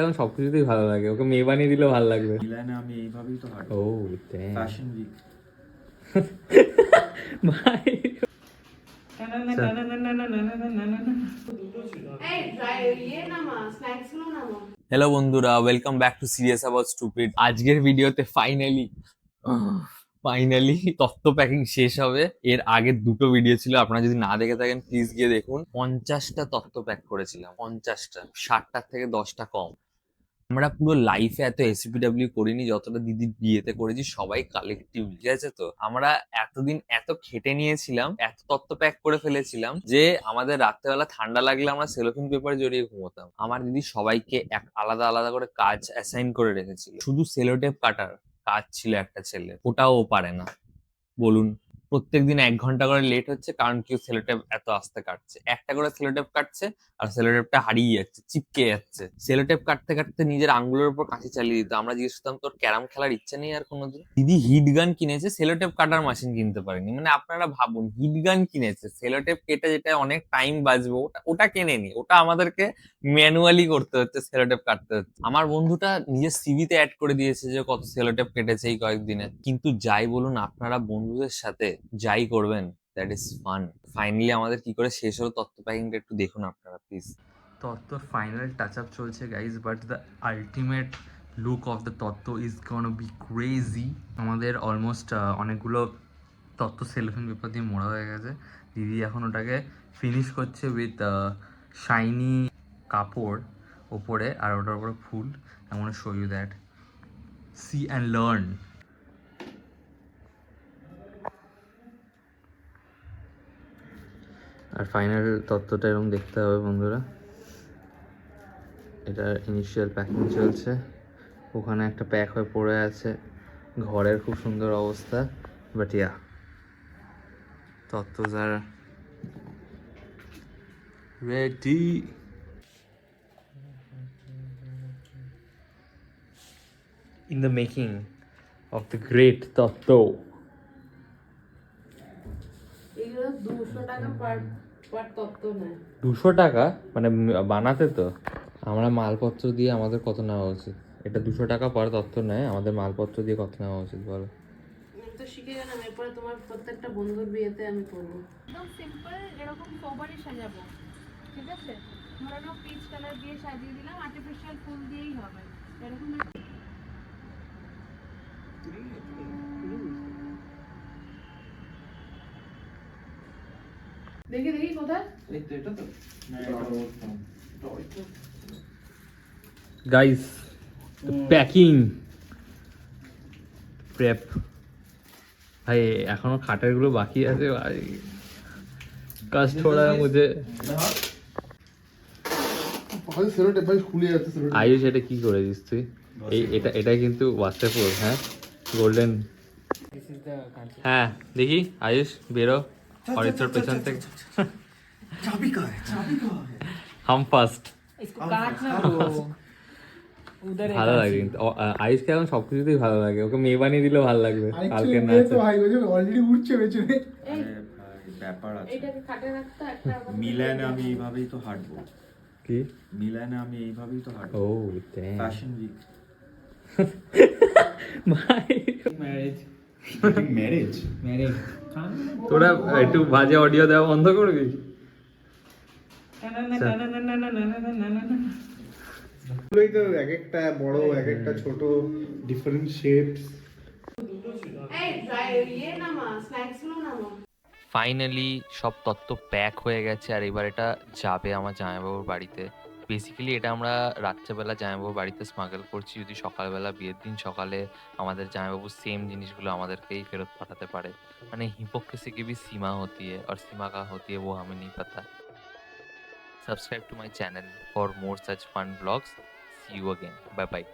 এখন সবকিছুতেই ভালো লাগে, ওকে মেয়ে বানিয়ে দিলেও ভালো লাগবে। মিলানে আমি এইভাবেই তো হাঁটবো। ও ফ্যাশন উইক। ভাই হ্যালো বন্ধুরা, welcome back to serious about stupid. আজকের ভিডিওতে ফাইনালি তত্ত্ব প্যাকিং শেষ হবে। এর আগের দুটো ভিডিও ছিল, আপনারা যদি না দেখে থাকেন প্লিজ গিয়ে দেখুন। 50টা তত্ত্ব প্যাক করেছিলাম, 50টা, 60টার থেকে 10টা কম। আমরা পুরো লাইফে এত এসিপিডব্লিউ করিনি যতটা দিদির বিয়েতে করেছি, সবাই কালেকটিভ, ঠিক আছে? তো আমরা এতদিন এত খেটে নিয়েছিলাম, এত তত্ত্ব প্যাক করে ফেলেছিলাম যে আমাদের রাত্রেবেলা ঠান্ডা লাগলে আমরা সেলোফিন পেপারে জড়িয়ে ঘুমোতাম। আমার দিদি সবাইকে এক আলাদা আলাদা করে কাজ অ্যাসাইন করে রেখেছিল। শুধু সেলোটেপ কাটার কাজ ছিল একটা ছেলে, ওটাও ও পারে না। বলুন, প্রত্যেকদিন 1 ঘন্টা করে লেট হচ্ছে কারণ কেউ সেলোটেপ এত আস্তে কাটছে। একটা করে সেলোটেপ কাটছে আর সেলোটেপটা হারিয়ে যাচ্ছে, চিপকে যাচ্ছে। সেলোটেপ কাটতে কাটতে নিজের আঙ্গুলের উপর কাঁচি চালিয়ে দিত। আমরা জিজ্ঞেস করতাম, তোর ক্যারাম খেলার ইচ্ছা নেই আর কোনোদিন? দিদি হিট গান কিনেছে, সেলোটেপ কাটার মেশিন কিনতে পারেনি। মানে আপনারা ভাবুন, হিট গান কিনেছে, সেলোটেপ কেটে যেটা অনেক টাইম বাঁচবে ওটা কেনেনি। ওটা আমাদেরকে ম্যানুয়ালি করতে হচ্ছে, সেলোটেপ কাটতে হচ্ছে। আমার বন্ধুটা নিজের সিভিতে অ্যাড করে দিয়েছে যে কত সেলোটেপ কেটেছে এই কয়েকদিনে। কিন্তু যাই বলুন, আপনারা বন্ধুদের সাথে যাই করবেন, দ্যাট ইজ ফান। ফাইনালি আমাদের কি করে শেষ হলো তত্ত্ব প্যাকিংটা একটু দেখুন আপনারা প্লিজ। তত্ত্বর ফাইনাল টাচ আপ চলছে guys, but the ultimate look of the তত্ত্ব ইজ গোনা বি ক্রেজি। আমাদের অলমোস্ট অনেকগুলো তত্ত্ব সেলোফিন পেপার দিয়ে মোড়া হয়ে গেছে। দিদি এখন ওটাকে ফিনিশ করছে উইথ শাইনি কাপড় ওপরে, আর ওটার উপরে ফুল। I want to show you that, see and learn. আর ফাইনাল তত্ত্বটা এরকম দেখতে হবে বন্ধুরা। এটা ইনিশিয়াল প্যাকিং চলছে, ওখানে একটা প্যাক হয়ে পড়ে আছে, ঘরের খুব সুন্দর অবস্থা। বাট ইয়া, তত্ত্বস are ready. In the making of the great তত্ত্ব। এগুলো 200 টাকা পার তত্ত্ব নেয়। 200 টাকা মানে বানাতে? তো আমরা মালপত্র দিয়ে আমাদের কত নেওয়া উচিত? এটা 200 টাকা পার তত্ত্ব নেয়, আমাদের মালপত্র দিয়ে কত নেওয়া উচিত বলো? আমি তো শিখে গেলাম, এরপরে তোমার প্রত্যেকটা বন্ধুর বিয়েতে আমি করবো। একদম সিম্পল এরকম সোবারই সাজাবো, ঠিক আছে? ধরে নাও পিচ কালার দিয়ে সাজিয়ে দিলাম, আর্টিফিশিয়াল ফুল দিয়েই হবে এরকম। দেখি দেখি কোথায়। Guys, packing prep. ভাই এখনো খাটের গুলো বাকি আছে ভাই, কাজ থোড়া মুঝে। আয়ুষ, এটা কি করেছিস তুই? এটা কিন্তু ওয়াটারপ্রুফ, হ্যাঁ, গোল্ডেন। হ্যাঁ দেখি আয়ুষ, বেরো অরিত্রর পেছন থেকে। হাম ফার্স্ট। ভালো লাগে কিন্তু আয়ুষকে এখন সবকিছুতেই ভালো লাগে, ওকে মেয়ে বানিয়ে দিলেও ভালো লাগবে কালকে না। অলরেডি উঠছে পেছনে। ব্যাপার আছে, এটাকে খাটে রাখতে একটা মিলানে আমি এইভাবেই তো হাঁটবো। কি মিলানে আমি এইভাবেই তো হাঁটবো। ও ফ্যাশন উইক। ভাই ম্যারেজ তোরা একটু বাজে অডিও দেওয়া বন্ধ করবি? এগুলোই তো এক একটা বড়, এক একটা ছোট, ডিফারেন্ট শেপস। এই ইয়ে নামা, স্ন্যাক্স গুলো নামা। ফাইনালি সব তত্ত্ব প্যাক হয়ে গেছে, আর এবার এটা যাবে আমার জামাইবাবুর বাড়িতে। বেসিক্যালি এটা আমরা রাত্রেবেলা জামাইবাবুর বাড়িতে স্মাগল করছি, যদি সকালবেলা বিয়ের দিন সকালে আমাদের জামাইবাবু সেম জিনিসগুলো আমাদেরকেই ফেরত পাঠাতে পারে। মানে हिपोक्रेसी की भी सीमा होती है और सीमा का होती है वो हमें नहीं पता। Subscribe to my channel for more such fun vlogs. See you again. Bye bye.